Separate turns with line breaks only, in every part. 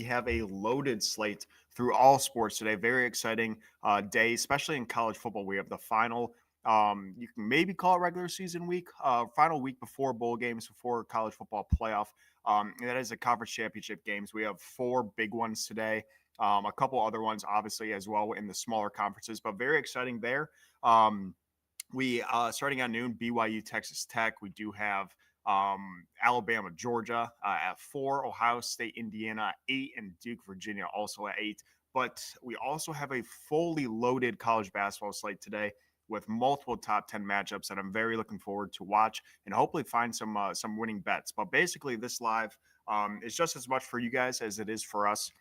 have a loaded slate through all sports today. Very exciting day, especially in college football. We have the final, you can maybe call it regular season week, final week before bowl games, before college football playoff. And that is the conference championship games. We have four big ones today. A couple other ones, obviously, as well in the smaller conferences, but very exciting there. We starting at noon, BYU, Texas Tech. We do have Alabama, Georgia at 4, Ohio State, Indiana at 8, and Duke, Virginia also at 8. But we also have a fully loaded college basketball slate today with multiple top 10 matchups that I'm very looking forward to watch and hopefully find some winning bets. But basically, this live is just as much for you guys as it is for us.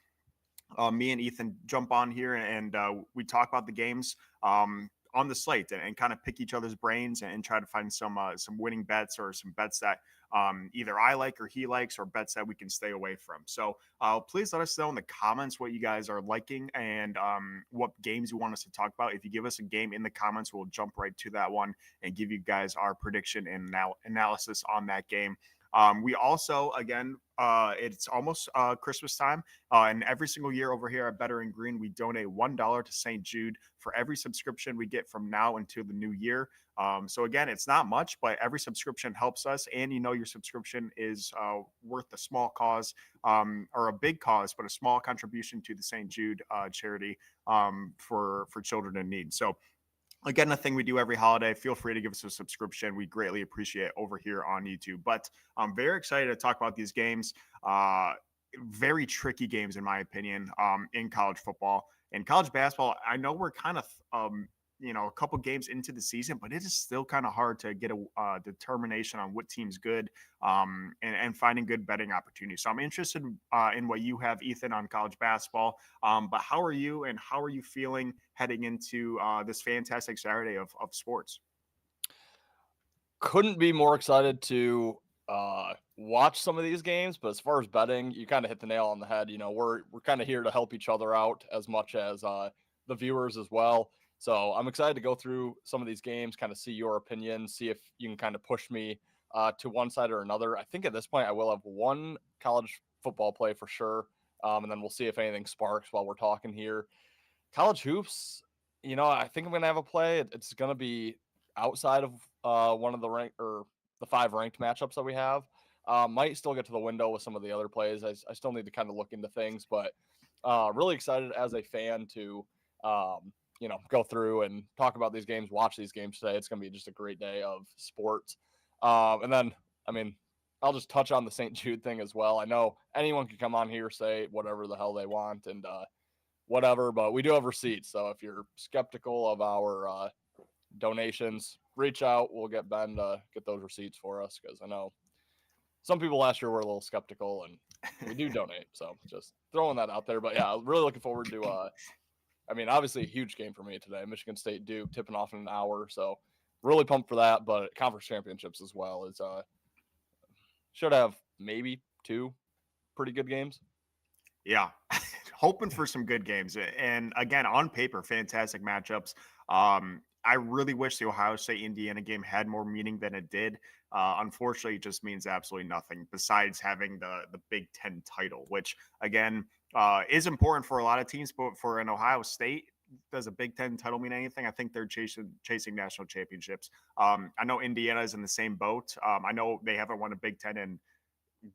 Me and Ethan jump on here and we talk about the games on the slate and kind of pick each other's brains and try to find some winning bets or some bets that either I like or he likes or bets that we can stay away from. So please let us know in the comments what you guys are liking and what games you want us to talk about. If you give us a game in the comments, we'll jump right to that one and give you guys our prediction and analysis on that game. We also, again, it's almost Christmas time, and every single year over here at Better and Green, we donate $1 to St. Jude for every subscription we get from now until the new year. So again, it's not much, but every subscription helps us, and your subscription is worth a small cause or a big cause, but a small contribution to the St. Jude charity for children in need. So again, a thing we do every holiday. Feel free to give us a subscription. We greatly appreciate it over here on YouTube. But I'm very excited to talk about these games. Very tricky games, in my opinion, in college football. And college basketball, I know we're kind of, a couple games into the season, but it is still kind of hard to get a determination on what team's good and finding good betting opportunities. So I'm interested in what you have, Ethan, on college basketball. But how are you and how are you feeling heading into this fantastic Saturday of sports?
Couldn't be more excited to watch some of these games, but as far as betting, you kind of hit the nail on the head. We're kind of here to help each other out as much as the viewers as well. So I'm excited to go through some of these games, kind of see your opinion, see if you can kind of push me to one side or another. I think at this point I will have one college football play for sure, and then we'll see if anything sparks while we're talking here. College hoops, I think I'm going to have a play. It's going to be outside of one of the rank or the 5 ranked matchups that we have. Might still get to the window with some of the other plays. I still need to kind of look into things, but really excited as a fan to go through and talk about these games, watch these games today. It's going to be just a great day of sports. And then, I'll just touch on the St. Jude thing as well. I know anyone can come on here, say whatever the hell they want and whatever, but we do have receipts. So if you're skeptical of our donations, reach out. We'll get Ben to get those receipts for us because I know some people last year were a little skeptical and we do donate. So just throwing that out there. But yeah, really looking forward to obviously a huge game for me today. Michigan State Duke tipping off in an hour. So really pumped for that. But conference championships as well is should have maybe 2 pretty good games.
Yeah, hoping for some good games. And again, on paper, fantastic matchups. I really wish the Ohio State Indiana game had more meaning than it did. Unfortunately, it just means absolutely nothing besides having the Big Ten title, which again is important for a lot of teams. But for an Ohio State, does a Big Ten title mean anything? I think they're chasing national championships. I know Indiana is in the same boat. I know they haven't won a Big Ten in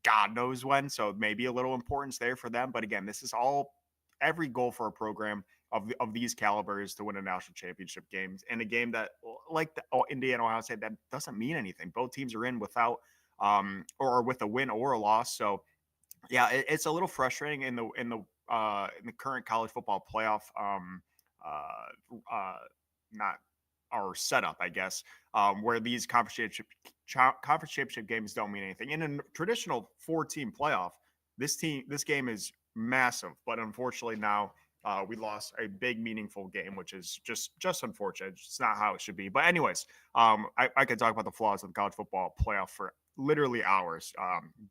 God knows when, so maybe a little importance there for them. But again, this is all every goal for a program of these calibers to win a national championship games and a game that like the Indiana Ohio State that doesn't mean anything. Both teams are in without or with a win or a loss. So yeah, it's a little frustrating in the current college football playoff not our setup, I guess, where these conference championship games don't mean anything. In a traditional 4-team playoff, this game is massive, but unfortunately now we lost a big, meaningful game, which is just unfortunate. It's not how it should be. But anyways, I could talk about the flaws of the college football playoff for literally hours.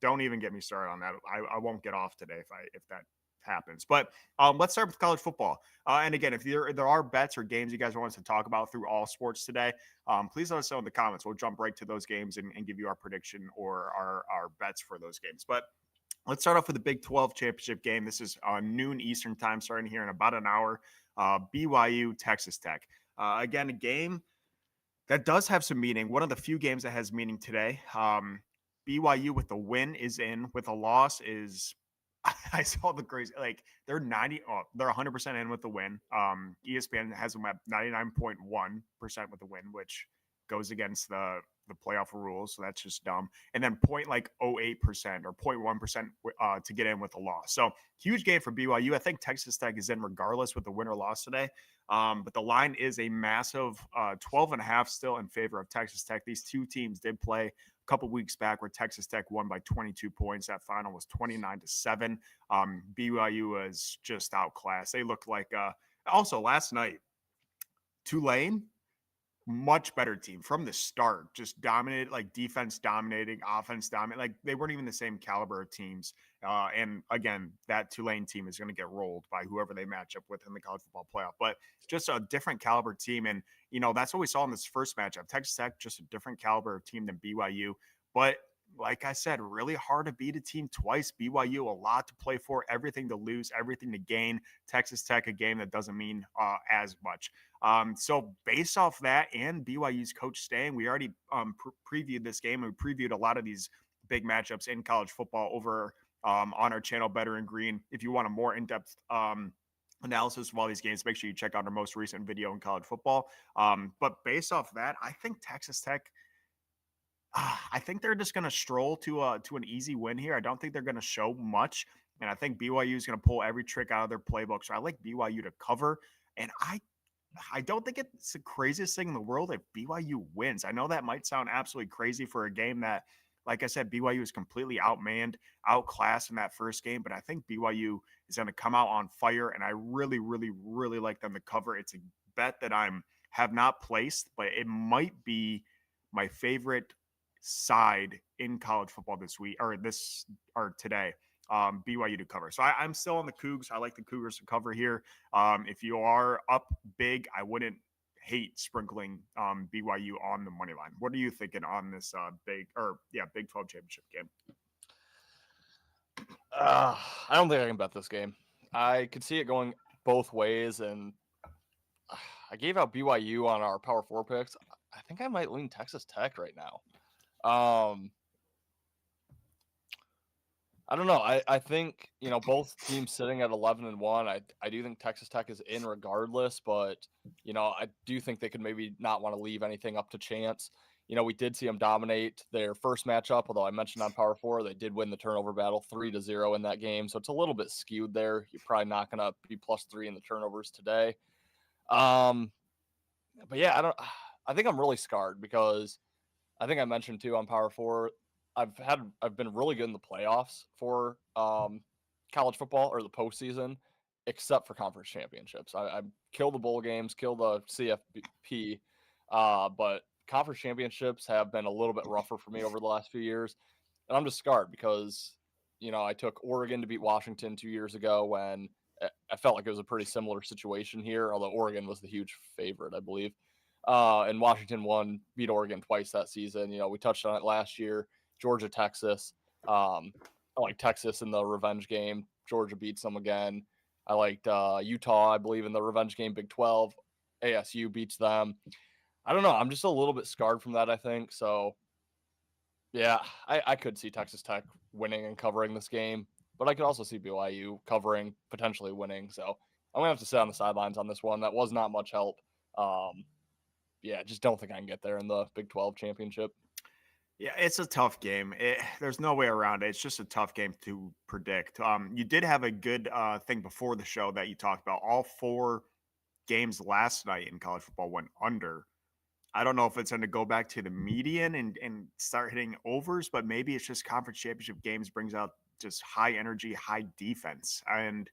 Don't even get me started on that. I won't get off today if that happens. But let's start with college football. And again, if there are bets or games you guys want us to talk about through all sports today, please let us know in the comments. We'll jump right to those games and give you our prediction or our bets for those games. But Let's start off with the Big 12 championship game. This is noon Eastern time, starting here in about an hour. BYU, Texas Tech. Again, a game that does have some meaning. One of the few games that has meaning today. BYU with the win is in. With a loss is I saw the crazy like they're 100% in with the win. ESPN has them at 99.1% with the win, which goes against the playoff rules, so that's just dumb. And then 0.08% or 0.1% to get in with a loss. So huge game for BYU. I think Texas Tech is in regardless with the win or loss today. But the line is a massive 12.5 still in favor of Texas Tech. These two teams did play a couple weeks back where Texas Tech won by 22 points. That final was 29-7. BYU was just outclassed. They looked like also last night, Tulane, much better team from the start, just dominated, like defense dominating, offense dominating. Like they weren't even the same caliber of teams. And again, that Tulane team is going to get rolled by whoever they match up with in the college football playoff. But just a different caliber team. And, that's what we saw in this first matchup. Texas Tech, just a different caliber of team than BYU. But like I said, really hard to beat a team twice. BYU, a lot to play for, everything to lose, everything to gain. Texas Tech, a game that doesn't mean as much. So based off that and BYU's coach staying, we already previewed this game. We previewed a lot of these big matchups in college football over on our channel, Better and Green. If you want a more in-depth analysis of all these games, make sure you check out our most recent video in college football. But based off that, I think Texas Tech, I think they're just going to stroll to an easy win here. I don't think they're going to show much, and I think BYU is going to pull every trick out of their playbook. So I like BYU to cover, and I don't think it's the craziest thing in the world if BYU wins. I know that might sound absolutely crazy for a game that, like I said, BYU is completely outmanned, outclassed in that first game, but I think BYU is going to come out on fire, and I really, really, really like them to cover. It's a bet that have not placed, but it might be my favorite side in college football this week or today. BYU to cover. So I'm still on the Cougs. I like the Cougars to cover here. If you are up big, I wouldn't hate sprinkling BYU on the money line. What are you thinking on this Big 12 championship game?
I don't think I can bet this game. I could see it going both ways, and I gave out BYU on our Power 4 picks. I think I might lean Texas Tech right now. I don't know. I think, both teams sitting at 11-1. I do think Texas Tech is in regardless, but, I do think they could maybe not want to leave anything up to chance. We did see them dominate their first matchup, although I mentioned on Power 4, they did win the turnover battle 3-0 in that game. So it's a little bit skewed there. You're probably not going to be +3 in the turnovers today. But yeah, I think I'm really scarred because I think I mentioned too on Power 4, I've been really good in the playoffs for college football or the postseason, except for conference championships. I kill the bowl games, kill the CFP, but conference championships have been a little bit rougher for me over the last few years, and I'm just scarred because I took Oregon to beat Washington 2 years ago when I felt like it was a pretty similar situation here, although Oregon was the huge favorite, I believe. And Washington beat Oregon twice that season. We touched on it last year. Georgia, Texas. I like Texas in the revenge game. Georgia beats them again. I liked Utah, I believe, in the revenge game, Big 12. ASU beats them. I don't know. I'm just a little bit scarred from that, I think. So, yeah, I could see Texas Tech winning and covering this game, but I could also see BYU covering, potentially winning. So I'm going to have to sit on the sidelines on this one. That was not much help. Just don't think I can get there in the Big 12 championship.
Yeah, it's a tough game. There's no way around it. It's just a tough game to predict. You did have a good thing before the show that you talked about. All 4 games last night in college football went under. I don't know if it's going to go back to the median and start hitting overs, but maybe it's just conference championship games brings out just high energy, high defense. And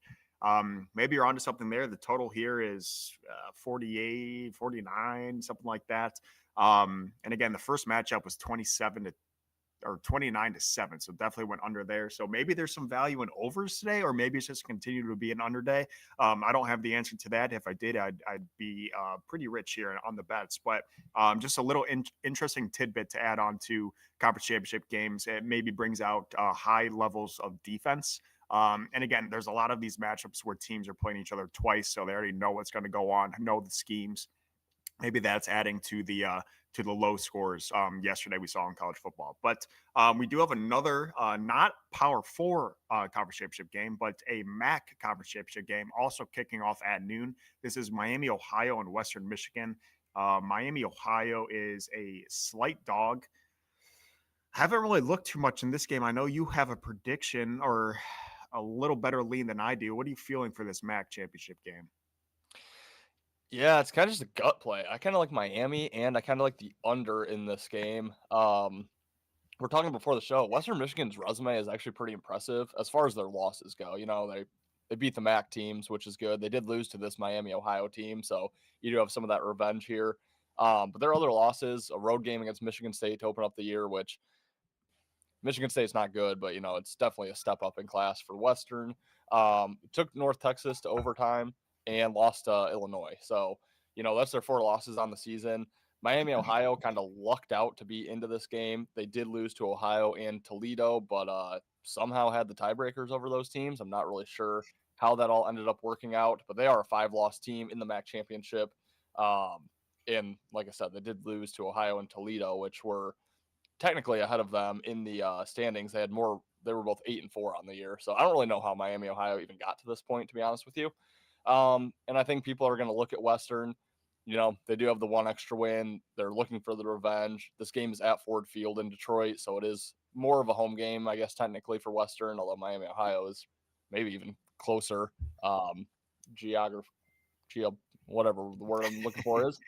maybe you're onto something there. The total here is 48, 49, something like that. And again, the first matchup was 27-10 or 29-7. So definitely went under there. So maybe there's some value in overs today, or maybe it's just continue to be an under day. I don't have the answer to that. If I did, I'd be pretty rich here on the bets. But just a little interesting tidbit to add on to conference championship games. It maybe brings out high levels of defense. And again, there's a lot of these matchups where teams are playing each other twice, so they already know what's going to go on, know the schemes. Maybe that's adding to the low scores yesterday we saw in college football. But we do have another not Power Four conference championship game, but a MAC conference championship game also kicking off at noon. This is Miami, Ohio, and Western Michigan. Miami, Ohio is a slight dog. Haven't really looked too much in this game. I know you have a prediction or a little better lean than I do. What are you feeling for this MAC championship game?
Yeah, it's kind of just a gut play. I kind of like Miami, and I kind of like the under in this game. We're talking before the show. Western Michigan's resume is actually pretty impressive as far as their losses go. You know, they beat the MAC teams, which is good. They did lose to this Miami, Ohio team, so you do have some of that revenge here. But their other losses, a road game against Michigan State to open up the year, which Michigan State's not good, but, you know, it's definitely a step up in class for Western. Took North Texas to overtime and lost to Illinois. So, you know, that's their 4 losses on the season. Miami, Ohio kind of lucked out to be into this game. They did lose to Ohio and Toledo, but somehow had the tiebreakers over those teams. I'm not really sure how that all ended up working out, but they are a 5-loss team in the MAC championship. And like I said, they did lose to Ohio and Toledo, which were technically ahead of them in the standings. They had more. They were both 8-4 on the year. So I don't really know how Miami, Ohio even got to this point, to be honest with you. And I think people are going to look at Western. You know, they do have the one extra win. They're looking for the revenge. This game is at Ford Field in Detroit, so it is more of a home game, I guess, technically for Western, although Miami, Ohio is maybe even closer. Geography, whatever the word I'm looking for is.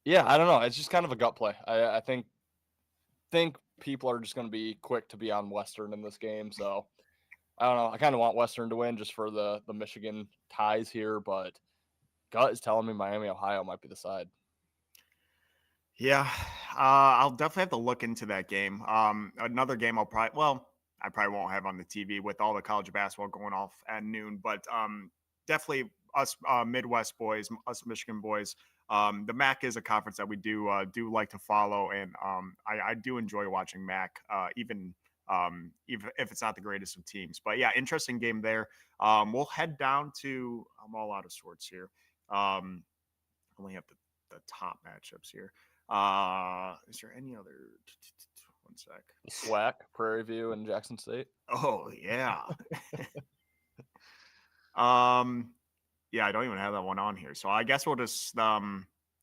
Yeah, I don't know. It's just kind of a gut play. I think people are just going to be quick to be on Western in this game. So I don't know. I kind of want Western to win just for the Michigan ties here, but gut is telling me Miami, Ohio might be the side.
Yeah, I'll definitely have to look into that game. Another game I probably won't have on the TV with all the college basketball going off at noon, but definitely us Midwest boys, us Michigan boys. The MAC is a conference that we do like to follow, and I do enjoy watching MAC, even if it's not the greatest of teams. But yeah, interesting game there. We'll head down to. I'm all out of sorts here. Only have the top matchups here. Is there any other? One sec.
The SWAC, Prairie View, and Jackson State.
Oh yeah. Yeah, I don't even have that one on here. So I guess we'll just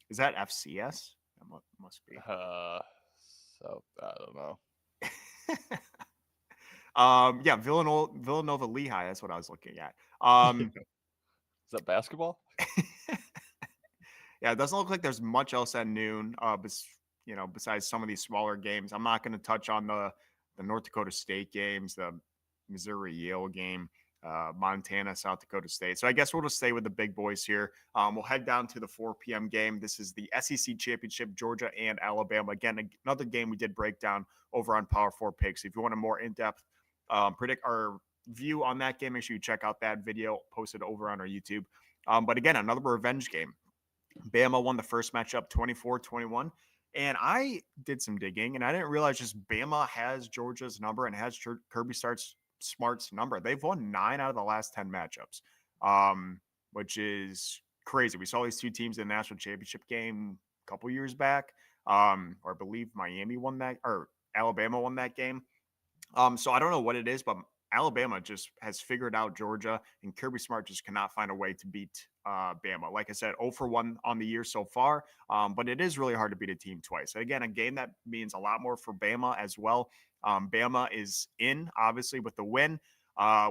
is that FCS? That must be.
So I don't know.
Yeah, Villanova Lehigh. That's what I was looking at.
Is that basketball?
Yeah, it doesn't look like there's much else at noon. Besides some of these smaller games, I'm not going to touch on the North Dakota State games, the Missouri Yale game, Montana South Dakota State. So I guess we'll just stay with the big boys here. We'll head down to the 4 p.m. game. This is the SEC Championship, Georgia and Alabama. Again, another game we did break down over on Power 4 Picks. If you want a more in-depth predict our view on that game, make sure you check out that video posted over on our YouTube. But again, another revenge game. Bama won the first matchup 24-21. And I did some digging, and I didn't realize just Bama has Georgia's number and has Kirby Smart's number. They've won 9 out of the last 10 matchups, which is crazy. We saw these two teams in the national championship game a couple years back, or I believe Miami won that, or Alabama won that game. So I don't know what it is, but Alabama just has figured out Georgia, and Kirby Smart just cannot find a way to beat Bama. Like I said, 0 for 1 on the year so far, but it is really hard to beat a team twice. Again, a game that means a lot more for Bama as well. Bama is in, obviously, with the win.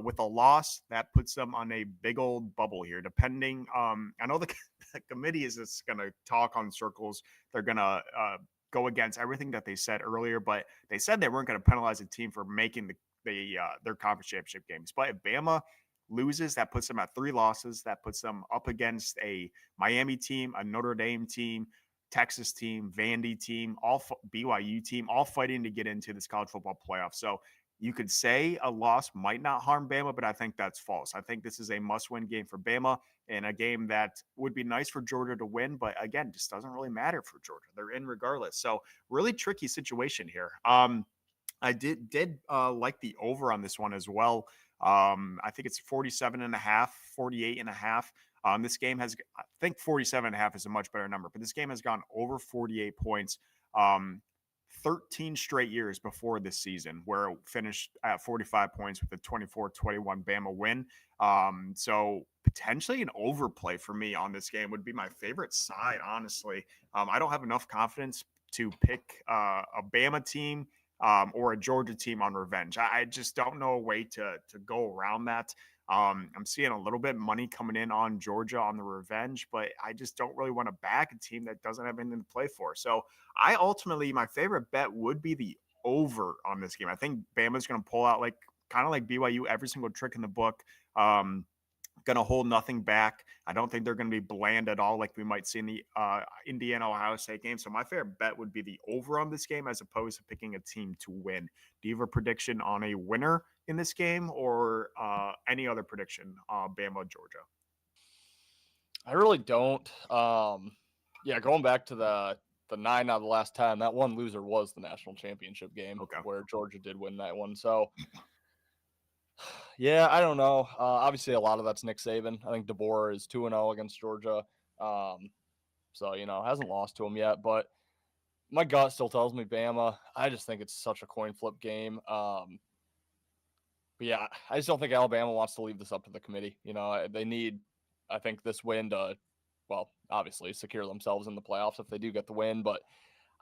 With a loss, that puts them on a big old bubble here. Depending, I know the committee is just going to talk on circles. They're going to go against everything that they said earlier, but they said they weren't going to penalize a team for making their conference championship games. But if Bama loses, that puts them at 3 losses. That puts them up against a Miami team, a Notre Dame team, Texas team, Vandy team, BYU team, all fighting to get into this college football playoff. So you could say a loss might not harm Bama, but I think that's false. I think this is a must-win game for Bama and a game that would be nice for Georgia to win, but again, just doesn't really matter for Georgia. They're in regardless. So really tricky situation here. I did like the over on this one as well. I think it's 47 and a half, 48 and a half. This game has, I think 47 and a half is a much better number, but this game has gone over 48 points. 13 straight years before this season where it finished at 45 points with a 24-21 Bama win. So potentially an overplay for me on this game would be my favorite side, honestly. I don't have enough confidence to pick a Bama team or a Georgia team on revenge. I just don't know a way to go around that. I'm seeing a little bit of money coming in on Georgia on the revenge, but I just don't really want to back a team that doesn't have anything to play for. So my favorite bet would be the over on this game. I think Bama's going to pull out kind of like BYU, every single trick in the book. Going to hold nothing back. I don't think they're going to be bland at all like we might see in the Indiana-Ohio State game. So my favorite bet would be the over on this game as opposed to picking a team to win. Do you have a prediction on a winner in this game or any other prediction, Bama, Georgia?
I really don't. Going back to the 9 out of the last 10, that one loser was the national championship game where Georgia did win that one. So, yeah, I don't know. Obviously, a lot of that's Nick Saban. I think DeBoer is 2-0 against Georgia. So, hasn't lost to him yet. But my gut still tells me Bama. I just think it's such a coin flip game. But, yeah, I just don't think Alabama wants to leave this up to the committee. They need, I think, this win to, well, obviously secure themselves in the playoffs if they do get the win. But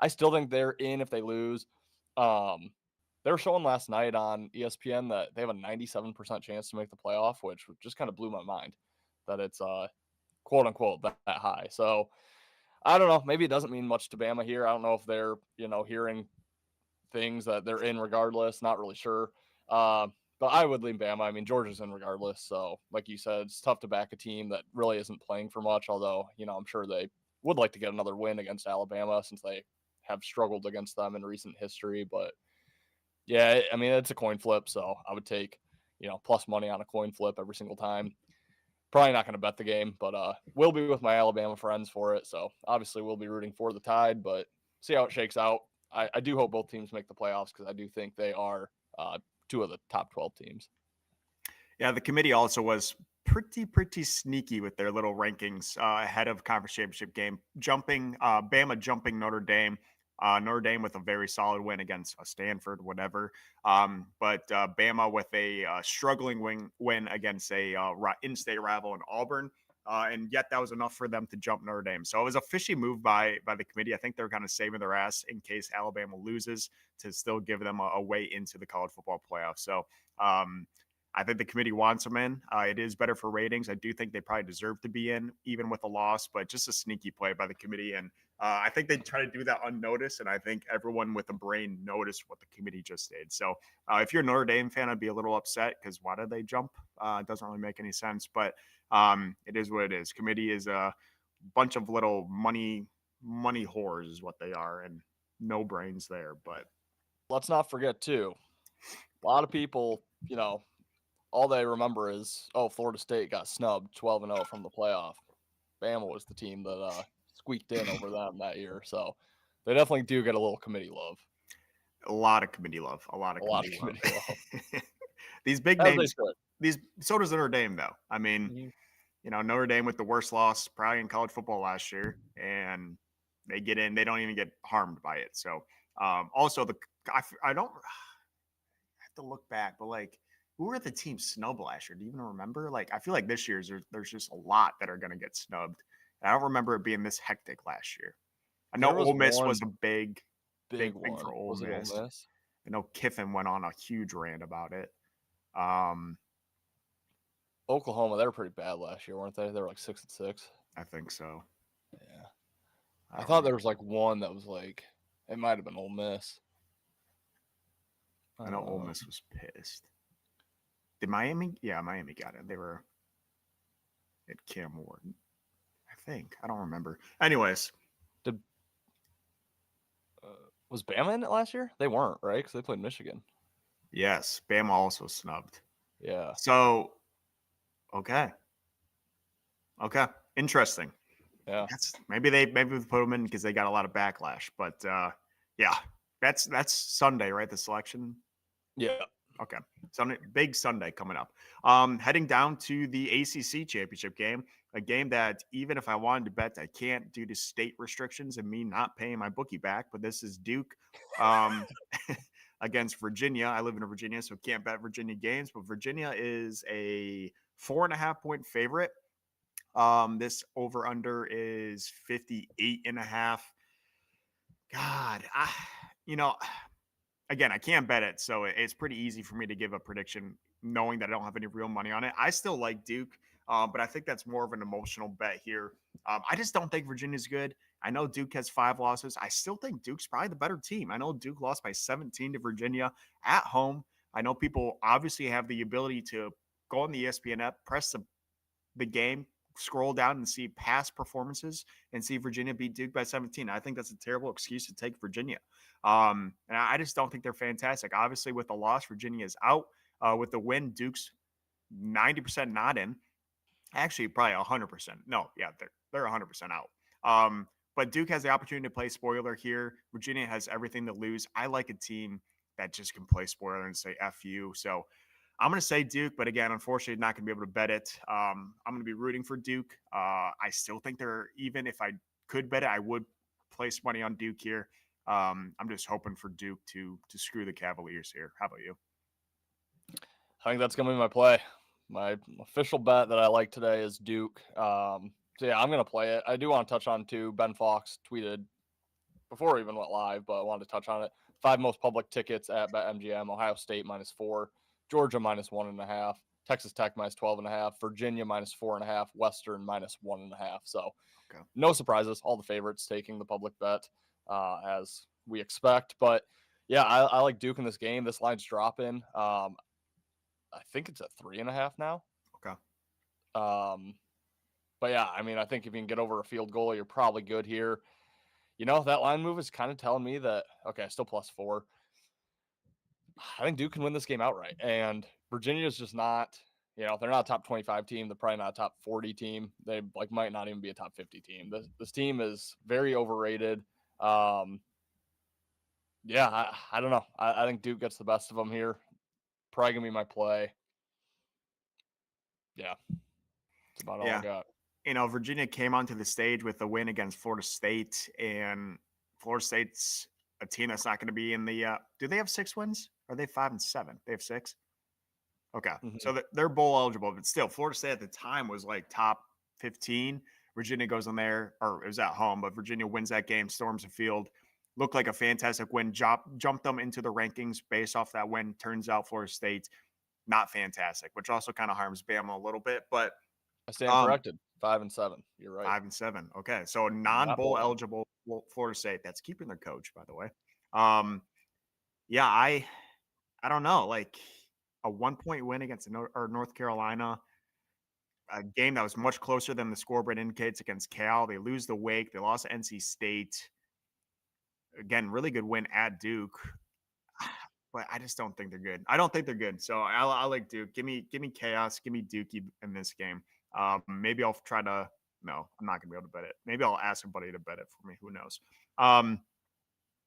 I still think they're in if they lose. They were showing last night on ESPN that they have a 97% chance to make the playoff, which just kind of blew my mind that it's quote unquote that high. So I don't know. Maybe it doesn't mean much to Bama here. I don't know if they're, hearing things that they're in regardless. Not really sure. But I would lean Bama. I mean, Georgia's in regardless. So like you said, it's tough to back a team that really isn't playing for much. Although, I'm sure they would like to get another win against Alabama since they have struggled against them in recent history. But yeah, I mean, it's a coin flip, so I would take, plus money on a coin flip every single time. Probably not going to bet the game, but we'll be with my Alabama friends for it. So obviously we'll be rooting for the Tide, but see how it shakes out. I do hope both teams make the playoffs because I do think they are two of the top 12 teams.
Yeah, the committee also was pretty sneaky with their little rankings ahead of conference championship game, Bama jumping Notre Dame. Notre Dame with a very solid win against Stanford, whatever. But Bama with a struggling win against a in-state rival in Auburn. And yet that was enough for them to jump Notre Dame. So it was a fishy move by the committee. I think they're kind of saving their ass in case Alabama loses to still give them a way into the college football playoff. So I think the committee wants them in. It is better for ratings. I do think they probably deserve to be in, even with a loss, but just a sneaky play by the committee. And I think they try to do that unnoticed, and I think everyone with a brain noticed what the committee just did. So if you're a Notre Dame fan, I'd be a little upset because why did they jump? It doesn't really make any sense, but it is what it is. Committee is a bunch of little money whores is what they are, and no brains there. But
let's not forget, too, a lot of people, all they remember is, Florida State got snubbed 12-0 from the playoff. Bama was the team that squeaked in over them that year. So they definitely do get a little committee love.
A lot of committee love. A lot of committee love. These big names. So does Notre Dame, though. I mean, Notre Dame with the worst loss probably in college football last year, and they get in. They don't even get harmed by it. So also I don't have to look back, but who were the team snubbed last year? Do you even remember? I feel like this year's there's just a lot that are going to get snubbed. And I don't remember it being this hectic last year. I know Ole Miss was a big thing for Ole Miss. I know Kiffin went on a huge rant about it.
Oklahoma, they were pretty bad last year, weren't they? They were 6-6.
I think so.
Yeah. I thought there was one that was it might have been Ole Miss.
I know Ole Miss was pissed. Did Miami? Yeah, Miami got it. They were at Cam Ward. I think. I don't remember. Anyways.
Did Was Bama in it last year? They weren't, right? Because they played Michigan.
Yes, Bama also snubbed.
Yeah.
So, okay. Interesting.
Yeah.
Maybe we put them in because they got a lot of backlash. But yeah, that's Sunday, right? The selection.
Yeah.
Okay. Sunday, big Sunday coming up. Heading down to the ACC championship game, a game that even if I wanted to bet, I can't due to state restrictions and me not paying my bookie back. But this is Duke um, against Virginia. I live in Virginia, so can't bet Virginia games. But Virginia is a 4.5-point favorite. This over under is 58.5. God, you know, again, I can't bet it, so it's pretty easy for me to give a prediction knowing that I don't have any real money on it. I still like Duke, but I think that's more of an emotional bet here. I just don't think Virginia's good. I know Duke has 5 losses. I still think Duke's probably the better team. I know Duke lost by 17 to Virginia at home. I know people obviously have the ability to go on the ESPN app, press the game, scroll down and see past performances and see Virginia beat Duke by 17. I think that's a terrible excuse to take Virginia. And I just don't think they're fantastic. Obviously, with the loss, Virginia is out. With the win, Duke's 90% not in. Actually, probably 100%. No, yeah, they're 100% out. But Duke has the opportunity to play spoiler here. Virginia has everything to lose. I like a team that just can play spoiler and say F you. So I'm going to say Duke, but again, unfortunately, not going to be able to bet it. I'm going to be rooting for Duke. I still think even if I could bet it, I would place money on Duke here. I'm just hoping for Duke to screw the Cavaliers here. How about you?
I think that's going to be my play. My official bet that I like today is Duke. So yeah, I'm going to play it. I do want to touch on too. Ben Fox tweeted before we even went live, but I wanted to touch on it. 5 most public tickets at BetMGM: Ohio State -4, Georgia -1.5, Texas Tech -12.5, Virginia -4.5, Western -1.5. So
Okay.
no surprises. All the favorites taking the public bet as we expect. But yeah, I like Duke in this game. This line's dropping. I think it's at 3.5 now.
Okay.
But yeah, I mean, I think if you can get over a field goal, you're probably good here. You know, that line move is kind of telling me that, okay, still +4. I think Duke can win this game outright. And Virginia is just not, you know, they're not a top 25 team. They're probably not a top 40 team. They might not even be a top 50 team. This team is very overrated. Yeah, I don't know. I think Duke gets the best of them here. Probably going to be my play. Yeah. That's about all I got.
Virginia came onto the stage with a win against Florida State, and Florida State's a team that's not going to be in the. Do they have 6 wins? Are they 5 and 7? They have 6. Okay, so they're bowl eligible, but still, Florida State at the time was like top 15. Virginia goes in there, or it was at home, but Virginia wins that game, storms the field. Looked like a fantastic win, jumped them into the rankings based off that win. Turns out Florida State not fantastic, which also kind of harms Bama a little bit, but.
I stand corrected. 5 and 7. You're right.
5 and 7. Okay. So non-bowl eligible Florida State. That's keeping their coach, by the way. Yeah, I don't know. Like a 1-point win against North Carolina, a game that was much closer than the scoreboard indicates against Cal. They lose the Wake. They lost to NC State. Again, really good win at Duke. But I just don't think they're good. I don't think they're good. So I like Duke. Give me chaos. Give me Dookie in this game. Maybe I'll try to. No, I'm not gonna be able to bet it. Maybe I'll ask somebody to bet it for me. Who knows?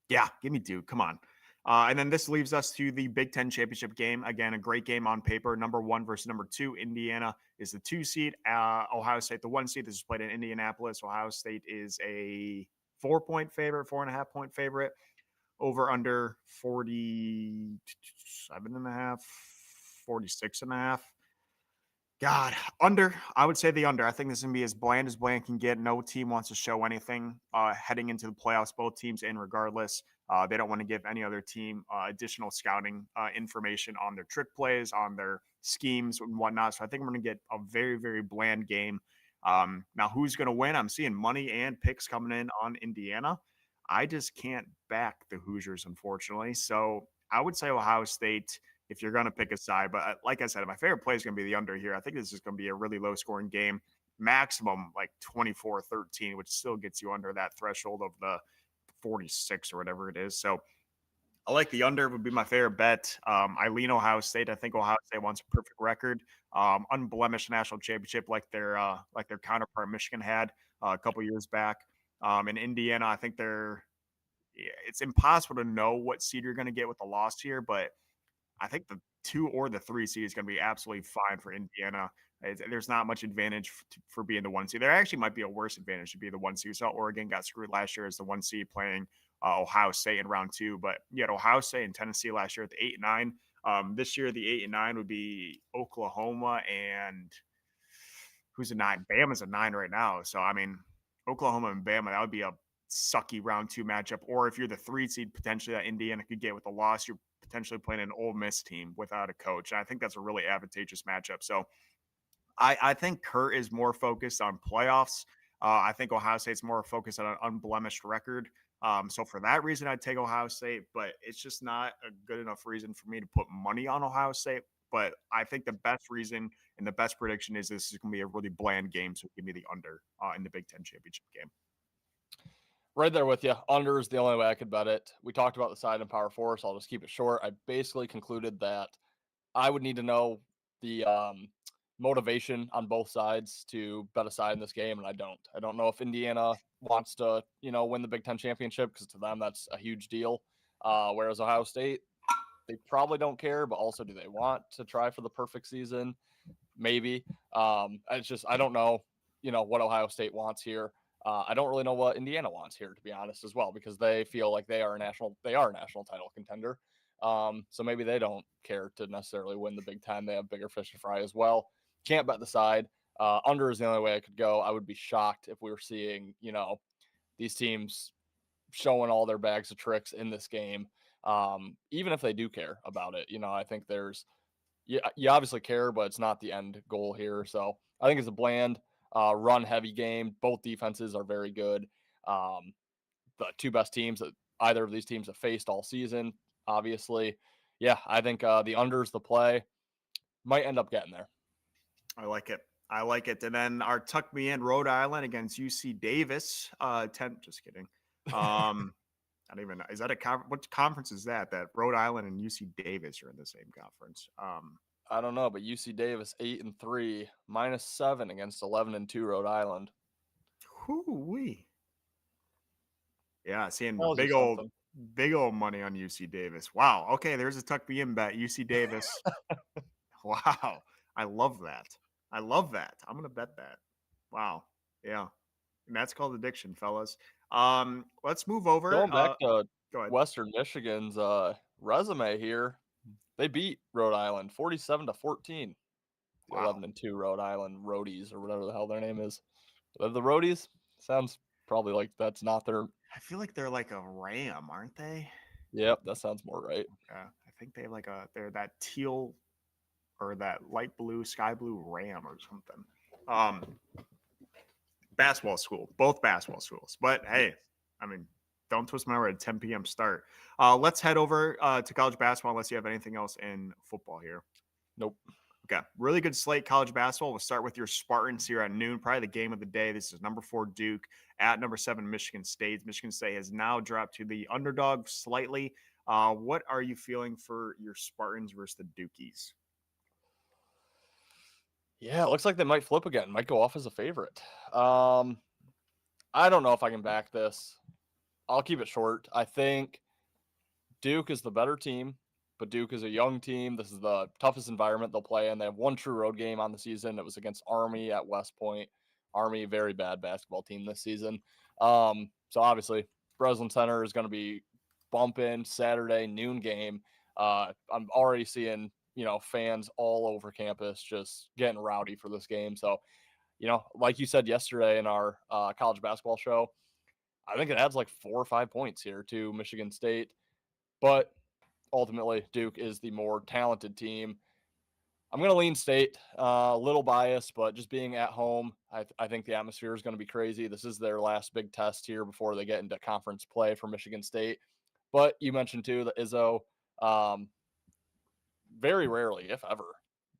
Yeah, give me Duke. Come on. And then this leaves us to the Big Ten championship game. Again, a great game on paper. Number 1 versus number 2. Indiana is the 2 seed. Ohio State, the 1 seed. This is played in Indianapolis. Ohio State is a 4-point favorite, 4.5-point favorite. Over under 47.5, 46.5. God, under. I would say the under. I think this is going to be as bland can get. No team wants to show anything heading into the playoffs. Both teams in regardless. They don't want to give any other team additional scouting information on their trick plays, on their schemes and whatnot. So I think we're going to get a very, very bland game. Now, who's going to win? I'm seeing money and picks coming in on Indiana. I just can't back the Hoosiers, unfortunately. So I would say Ohio State if you're going to pick a side. But like I said, my favorite play is going to be the under here. I think this is going to be a really low-scoring game, maximum like 24-13, which still gets you under that threshold of the 46 or whatever it is. So I like the under would be my favorite bet. I lean Ohio State. I think Ohio State wants a perfect record, unblemished national championship like their counterpart Michigan had a couple years back. In Indiana, I think it's impossible to know what seed you're going to get with the loss here, but I think the 2 or the 3 seed is going to be absolutely fine for Indiana. There's not much advantage for being the 1 seed. There actually might be a worse advantage to be the 1 seed. We saw Oregon got screwed last year as the 1 seed playing Ohio State in round 2, but you had Ohio State and Tennessee last year at the 8 and 9. This year, the 8 and 9 would be Oklahoma and who's a 9? Bama's a 9 right now. So, I mean, Oklahoma and Bama, that would be a sucky round 2 matchup. Or if you're the 3 seed, potentially that Indiana could get with a loss, you're potentially playing an Ole Miss team without a coach. And I think that's a really advantageous matchup. So I think Kurt is more focused on playoffs. I think Ohio State's more focused on an unblemished record. So for that reason, I'd take Ohio State, but it's just not a good enough reason for me to put money on Ohio State. But I think the best reason and the best prediction is this is going to be a really bland game. So give me the under in the Big Ten championship game.
Right there with you. Under is the only way I could bet it. We talked about the side in Power 4, so I'll just keep it short. I basically concluded that I would need to know the motivation on both sides to bet a side in this game, and I don't. I don't know if Indiana wants to, win the Big Ten championship because to them that's a huge deal. Whereas Ohio State, they probably don't care, but also do they want to try for the perfect season? Maybe. I don't know, what Ohio State wants here. I don't really know what Indiana wants here, to be honest, as well, because they feel like they are a national title contender. So maybe they don't care to necessarily win the Big Ten. They have bigger fish to fry as well. Can't bet the side. Under is the only way I could go. I would be shocked if we were seeing, these teams showing all their bags of tricks in this game. Even if they do care about it, I think you obviously care, but it's not the end goal here. So I think it's a bland, run heavy game. Both defenses are very good. The 2 best teams that either of these teams have faced all season, obviously. Yeah, I think the under's the play. Might end up getting there.
I like it. And then our tuck me in Rhode Island against UC Davis. Just kidding. I don't even know. Is that what conference is that? That Rhode Island and UC Davis are in the same conference.
I don't know, but UC Davis 8-3, -7 against 11-2 Rhode Island.
Whoo-wee. Yeah, seeing big old money on UC Davis. Wow. Okay, there's a tuck me in bet. UC Davis. Wow. I love that. I'm gonna bet that. Wow. Yeah. And that's called addiction, fellas. Let's move over.
Going back to
Go ahead.
Western Michigan's resume here, they beat Rhode Island 47-14. The
Wow.
11-2 Rhode Island Roadies, or whatever the hell their name is. The Roadies sounds probably like that's not their.
I feel like they're like a ram, aren't they?
Yep, that sounds more right.
Yeah, I think they have they're that teal or that light blue, sky blue ram or something. Basketball school, both basketball schools. But hey, I mean, don't twist my arm at 10 p.m. start. Let's head over to college basketball unless you have anything else in football here.
Nope.
Okay, really good slate college basketball. We'll start with your Spartans here at noon, probably the game of the day. This is number 4 Duke at number 7 Michigan State. Michigan State has now dropped to the underdog slightly. What are you feeling for your Spartans versus the Dukies?
Yeah, it looks like they might flip again. Might go off as a favorite. I don't know if I can back this. I'll keep it short. I think Duke is the better team, but Duke is a young team. This is the toughest environment they'll play in. They have one true road game on the season. It was against Army at West Point. Army, very bad basketball team this season. So obviously, Breslin Center is going to be bumping Saturday noon game. I'm already seeing fans all over campus just getting rowdy for this game. So, like you said yesterday in our college basketball show, I think it adds like 4 or 5 points here to Michigan State. But ultimately, Duke is the more talented team. I'm going to lean State, a little biased, but just being at home, I think the atmosphere is going to be crazy. This is their last big test here before they get into conference play for Michigan State. But you mentioned, too, that Izzo very rarely, if ever,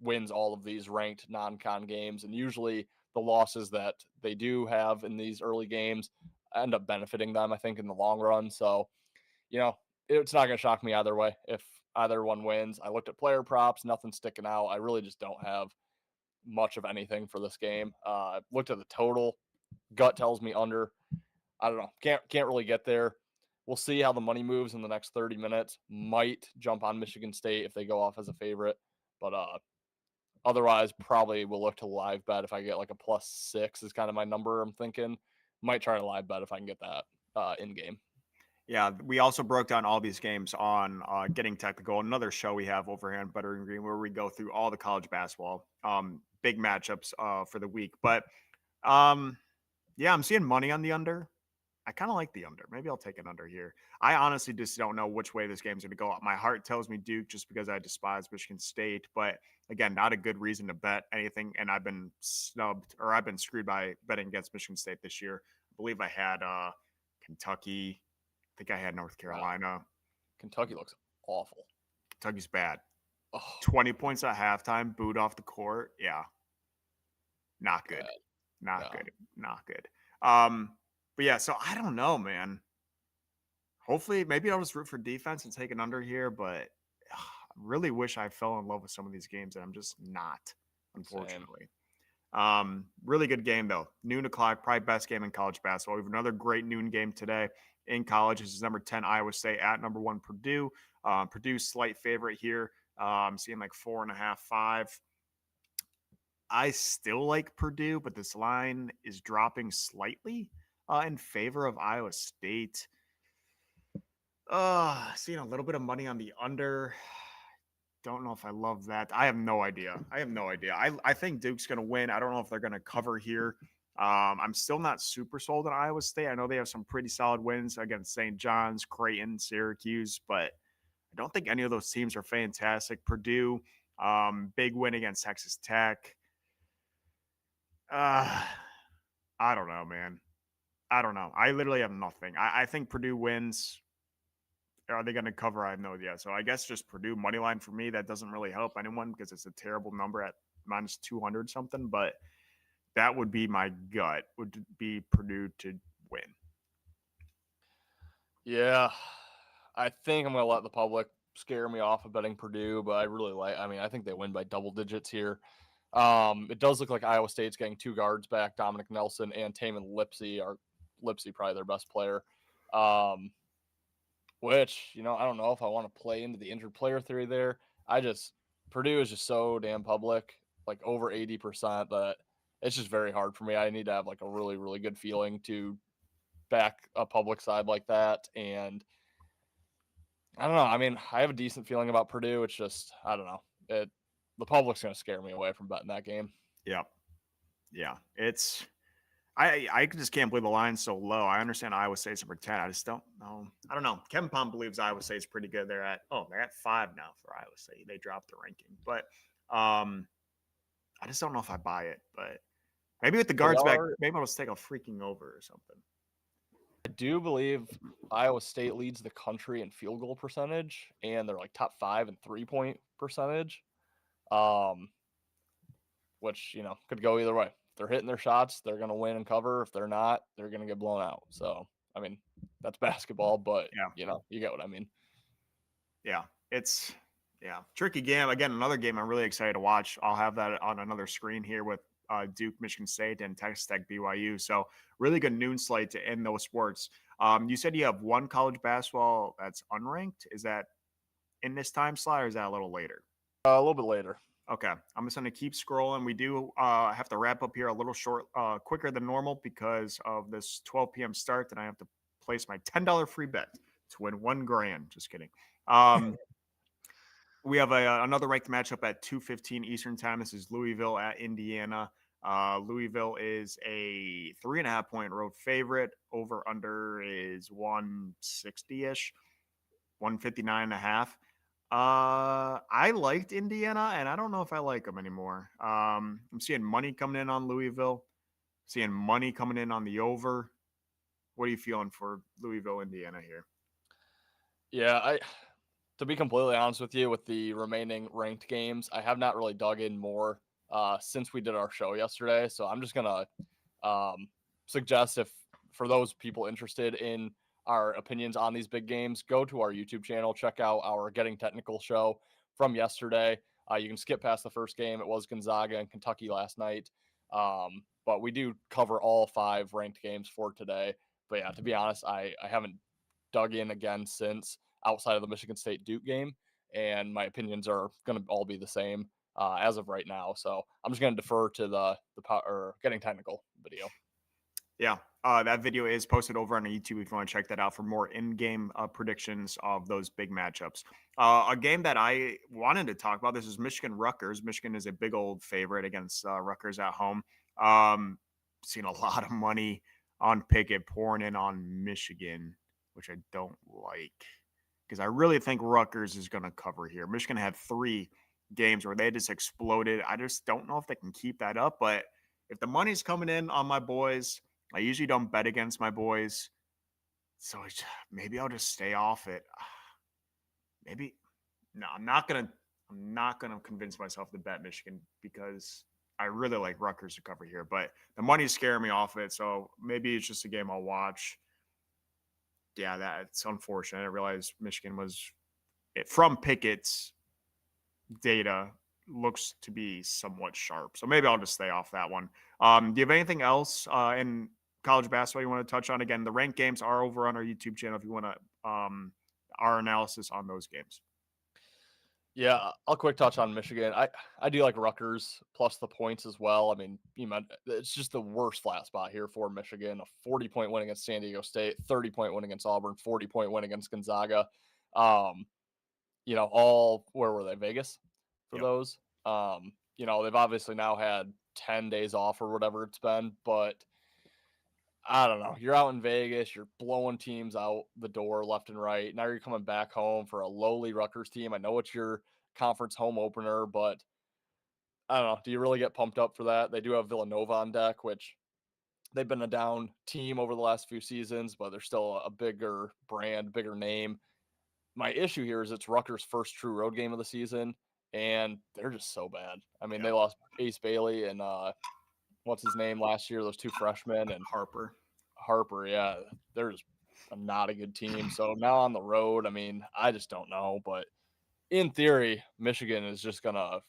wins all of these ranked non-con games. And usually the losses that they do have in these early games end up benefiting them, I think, in the long run. So, it's not going to shock me either way if either one wins. I looked at player props, nothing sticking out. I really just don't have much of anything for this game. Looked at the total. Gut tells me under. I don't know. Can't really get there. We'll see how the money moves in the next 30 minutes. Might jump on Michigan State if they go off as a favorite, but otherwise probably will look to live bet if I get like a +6 is kind of my number. I'm thinking might try to live bet if I can get that in game.
Yeah, we also broke down all these games on Getting Technical, another show we have over here on Better and Green, where we go through all the college basketball big matchups for the week. But yeah, I'm seeing money on the under. I kind of like the under. Maybe I'll take an under here. I honestly just don't know which way this game's going to go. My heart tells me Duke just because I despise Michigan State. But again, not a good reason to bet anything. And I've been snubbed, or I've been screwed by betting against Michigan State this year. I believe I had Kentucky. I think I had North Carolina.
Wow. Kentucky looks awful.
Kentucky's bad.
Oh.
20 points at halftime, booed off the court. Yeah. Not good.
Bad.
Not good. But yeah, so I don't know, man. Hopefully, maybe I'll just root for defense and take an under here, but I really wish I fell in love with some of these games, and I'm just not, unfortunately. Really good game, though. Noon o'clock, probably best game in college basketball. We have another great noon game today in college. This is number 10 Iowa State at number 1 Purdue. Purdue's slight favorite here. I'm seeing like 4.5, 5. I still like Purdue, but this line is dropping slightly in favor of Iowa State. Seeing a little bit of money on the under. Don't know if I love that. I have no idea. I think Duke's going to win. I don't know if they're going to cover here. I'm still not super sold on Iowa State. I know they have some pretty solid wins against St. John's, Creighton, Syracuse, but I don't think any of those teams are fantastic. Purdue, big win against Texas Tech. I don't know, man. I don't know. I literally have nothing. I think Purdue wins. Are they going to cover? I have no idea. So I guess just Purdue money line for me. That doesn't really help anyone because it's a terrible number at -200 something. But that would be my gut. Would be Purdue to win.
Yeah, I think I'm going to let the public scare me off of betting Purdue, but I think they win by double digits here. It does look like Iowa State's getting 2 guards back, Dominic Nelson and Tamin Lipsey. Lipsey probably their best player. Which, I don't know if I want to play into the injured player theory there. Purdue is just so damn public, like over 80%, that it's just very hard for me. I need to have like a really, really good feeling to back a public side like that. And I don't know. I mean, I have a decent feeling about Purdue. It's just, I don't know. The public's going to scare me away from betting that game.
Yeah. I just can't believe the line's so low. I understand Iowa State's number 10. I just don't know. I don't know. Kevin Pom believes Iowa State's pretty good. They're at 5 now for Iowa State. They dropped the ranking. But I just don't know if I buy it. But maybe with the guards back, maybe I'll just take a freaking over or something.
I do believe Iowa State leads the country in field goal percentage, and they're like top 5 in 3-point percentage. Which, could go either way. If they're hitting their shots, they're going to win and cover. If they're not, they're going to get blown out. So, I mean, that's basketball, but, you get what I mean.
Yeah, it's tricky game. Again, another game I'm really excited to watch. I'll have that on another screen here with Duke, Michigan State, and Texas Tech, BYU. So really good noon slate to end those sports. You said you have one college basketball that's unranked. Is that in this time slot, or is that a little later?
A little bit later.
Okay, I'm just going to keep scrolling. We do have to wrap up here a little quicker than normal because of this 12 p.m. start. Then I have to place my $10 free bet to win $1,000. Just kidding. We have another ranked matchup at 2:15 Eastern time. This is Louisville at Indiana. Louisville is a 3.5-point road favorite. Over under is 160-ish, 159.5. I liked Indiana, and I don't know if I like them anymore. I'm seeing money coming in on Louisville, seeing money coming in on the over. What are you feeling for Louisville, Indiana here?
Yeah, to be completely honest with you, with the remaining ranked games, I have not really dug in more since we did our show yesterday. So I'm just gonna suggest if for those people interested in our opinions on these big games, go to our YouTube channel, check out our Getting Technical show from yesterday. You can skip past the first game. It was Gonzaga and Kentucky last night. But we do cover all 5 ranked games for today. But yeah, to be honest, I haven't dug in again since, outside of the Michigan State Duke game, and my opinions are going to all be the same as of right now. So I'm just going to defer to the Getting Technical video.
Yeah, that video is posted over on YouTube if you want to check that out for more in-game predictions of those big matchups. A game that I wanted to talk about, this is Michigan-Rutgers. Michigan is a big old favorite against Rutgers at home. Seen a lot of money on Pickett pouring in on Michigan, which I don't like, because I really think Rutgers is going to cover here. Michigan had 3 games where they just exploded. I just don't know if they can keep that up, but if the money's coming in on my boys, I usually don't bet against my boys, so maybe I'll just stay off it. Maybe no, I'm not gonna convince myself to bet Michigan because I really like Rutgers to cover here, but the money's scaring me off it. So maybe it's just a game I'll watch. Yeah, that's unfortunate. I didn't realize Michigan was from Pickett's data looks to be somewhat sharp. So maybe I'll just stay off that one. Do you have anything else in college basketball you want to touch on? Again, the ranked games are over on our YouTube channel if you want to our analysis on those games.
Yeah, I'll quick touch on Michigan. I do like Rutgers plus the points as well. I mean, it's just the worst flat spot here for Michigan. A 40-point win against San Diego State, 30-point win against Auburn, 40-point win against Gonzaga. All where were they? Vegas for those. They've obviously now had 10 days off or whatever it's been, but I don't know. You're out in Vegas, you're blowing teams out the door left and right. Now you're coming back home for a lowly Rutgers team. I know it's your conference home opener, but I don't know. Do you really get pumped up for that? They do have Villanova on deck, which they've been a down team over the last few seasons, but they're still a bigger brand, bigger name. My issue here is it's Rutgers' first true road game of the season, and they're just so bad. I mean, they lost Ace Bailey and what's his name last year, those 2 freshmen, and Harper, yeah, they're just not a good team. So now on the road, I mean, I just don't know. But in theory, Michigan is just going to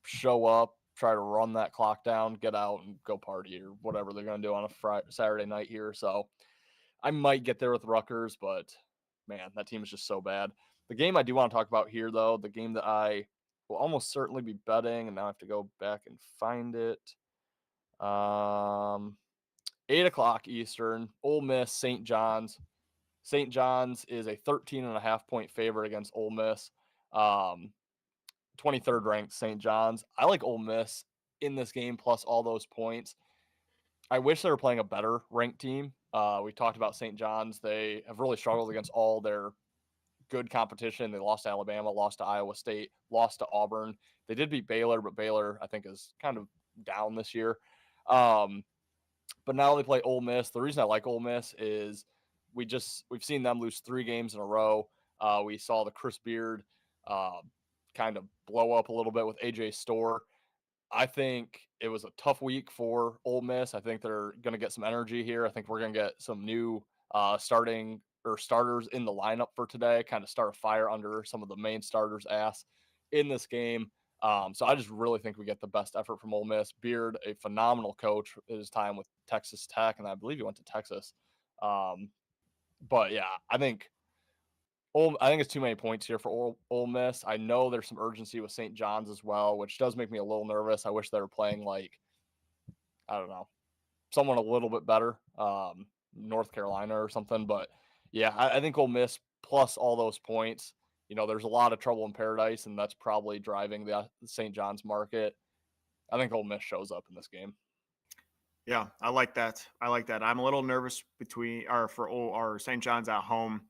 show up, try to run that clock down, get out, and go party or whatever they're going to do on a Saturday night here. So I might get there with Rutgers, but, man, that team is just so bad. The game I do want to talk about here, though, the game that I will almost certainly be betting, and now I have to go back and find it. 8 o'clock Eastern, Ole Miss, St. John's. St. John's is a 13.5-point favorite against Ole Miss. 23rd ranked St. John's. I like Ole Miss in this game plus all those points. I wish they were playing a better ranked team. We talked about St. John's. They have really struggled against all their good competition. They lost to Alabama, lost to Iowa State, lost to Auburn. They did beat Baylor, but Baylor, I think, is kind of down this year. But now they play Ole Miss. The reason I like Ole Miss is we've seen them lose 3 games in a row. We saw the Chris Beard kind of blow up a little bit with AJ Storr. I think it was a tough week for Ole Miss. I think they're going to get some energy here. I think we're going to get some new starters in the lineup for today, kind of start a fire under some of the main starters' ass in this game. So I just really think we get the best effort from Ole Miss. Beard, a phenomenal coach at his time with Texas Tech, and I believe he went to Texas. But yeah, I think it's too many points here for Ole Miss. I know there's some urgency with St. John's as well, which does make me a little nervous. I wish they were playing I don't know, someone a little bit better, North Carolina or something. But yeah, I think Ole Miss plus all those points. There's a lot of trouble in paradise, and that's probably driving the St. John's market. I think Ole Miss shows up in this game.
Yeah, I like that. I'm a little nervous for St. John's at home.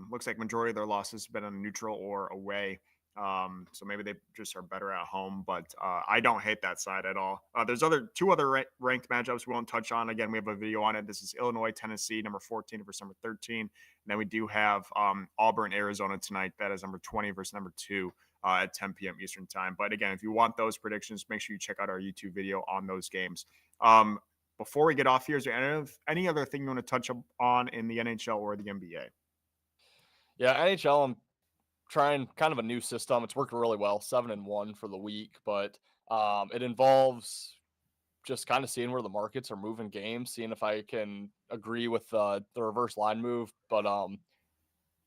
Looks like majority of their losses have been on neutral or away. So maybe they just are better at home, but I don't hate that side at all. There's 2 other ranked matchups we won't touch on. Again, we have a video on it. This is Illinois, Tennessee, number 14 versus number 13. And then we do have Auburn, Arizona tonight. That is number 20 versus number 2 at 10 p.m. Eastern time. But again, if you want those predictions, make sure you check out our YouTube video on those games. before we get off here, is there any other thing you want to touch on in the NHL or the NBA?
Yeah, NHL, I'm trying kind of a new system. It's worked really well, 7-1 for the week, but it involves just kind of seeing where the markets are moving games, seeing if I can agree with the reverse line move. But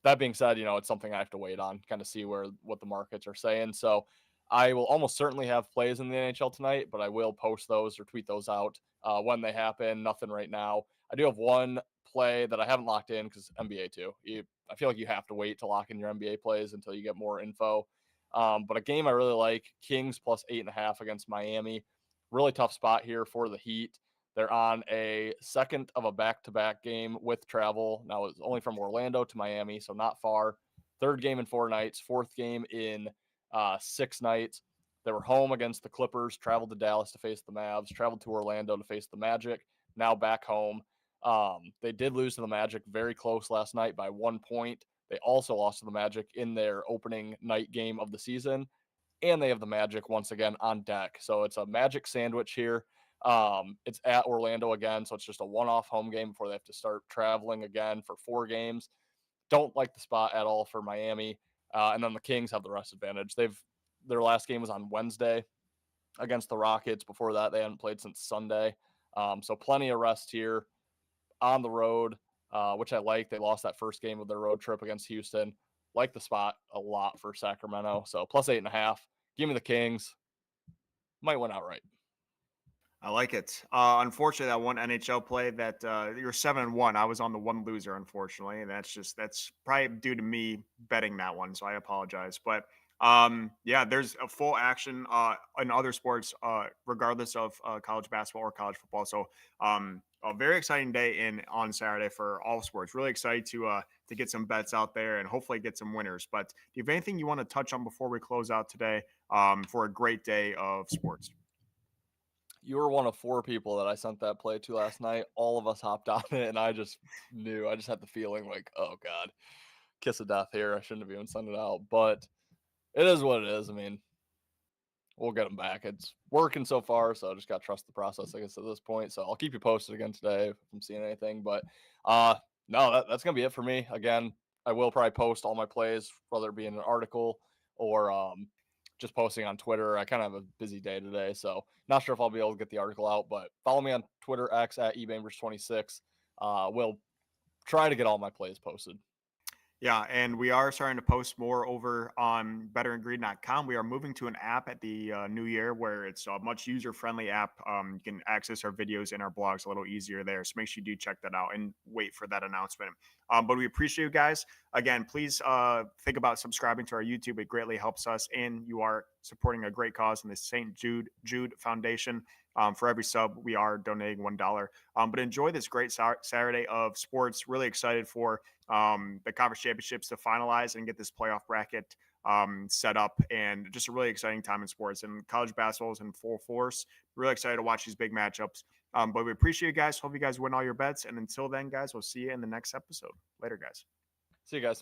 that being said, it's something I have to wait on, kind of see what the markets are saying. So I will almost certainly have plays in the NHL tonight, but I will post those or tweet those out when they happen. Nothing right now. I do have one play that I haven't locked in because NBA too. I feel like you have to wait to lock in your NBA plays until you get more info. But a game I really like: Kings plus 8.5 against Miami. Really tough spot here for the Heat. They're on a second of a back-to-back game with travel. Now it's only from Orlando to Miami, so not far. Third game in 4 nights, fourth game in 6 nights. They were home against the Clippers, traveled to Dallas to face the Mavs, traveled to Orlando to face the Magic, now back home. They did lose to the Magic very close last night by 1 point. They also lost to the Magic in their opening night game of the season, and they have the Magic once again on deck. So it's a Magic sandwich here. It's at Orlando again, so it's just a one-off home game before they have to start traveling again for 4 games. Don't like the spot at all for Miami. And then the Kings have the rest advantage. Their last game was on Wednesday against the Rockets. Before that, they hadn't played since Sunday. So plenty of rest here on the road, which I like. They lost that first game of their road trip against Houston. Like the spot a lot for Sacramento. So plus 8.5. Give me the Kings. Might win outright.
I like it. Unfortunately, that one NHL play that you're 7-1. I was on the one loser, unfortunately, and that's probably due to me betting that one. So I apologize. But yeah, there's a full action in other sports, regardless of college basketball or college football. So a very exciting day on Saturday for all sports. Really excited to get some bets out there and hopefully get some winners. But do you have anything you want to touch on before we close out today for a great day of sports?
You were one of 4 people that I sent that play to last night. All of us hopped on it, and I just knew. I just had the feeling like, oh god, kiss of death here. I shouldn't have even sent it out, but it is what it is. I mean, we'll get them back. It's working so far, so I just got to trust the process, I guess, at this point. So I'll keep you posted again today if I'm seeing anything. But no, that's gonna be it for me. Again, I will probably post all my plays, whether it be in an article or just posting on Twitter. I kind of have a busy day today, so not sure if I'll be able to get the article out. But follow me on Twitter X at eBambers26. We'll try to get all my plays posted.
Yeah, and we are starting to post more over on betterandgreen.com. We are moving to an app at the new year where it's a much user-friendly app. You can access our videos and our blogs a little easier there. So make sure you do check that out and wait for that announcement. But we appreciate you guys. Again, please think about subscribing to our YouTube. It greatly helps us, and you are supporting a great cause in the St. Jude Foundation. For every sub, we are donating $1. But enjoy this great Saturday of sports. Really excited for the conference championships to finalize and get this playoff bracket set up, and just a really exciting time in sports. And college basketball is in full force. Really excited to watch these big matchups. But we appreciate you guys. Hope you guys win all your bets. And until then, guys, we'll see you in the next episode. Later, guys.
See you guys.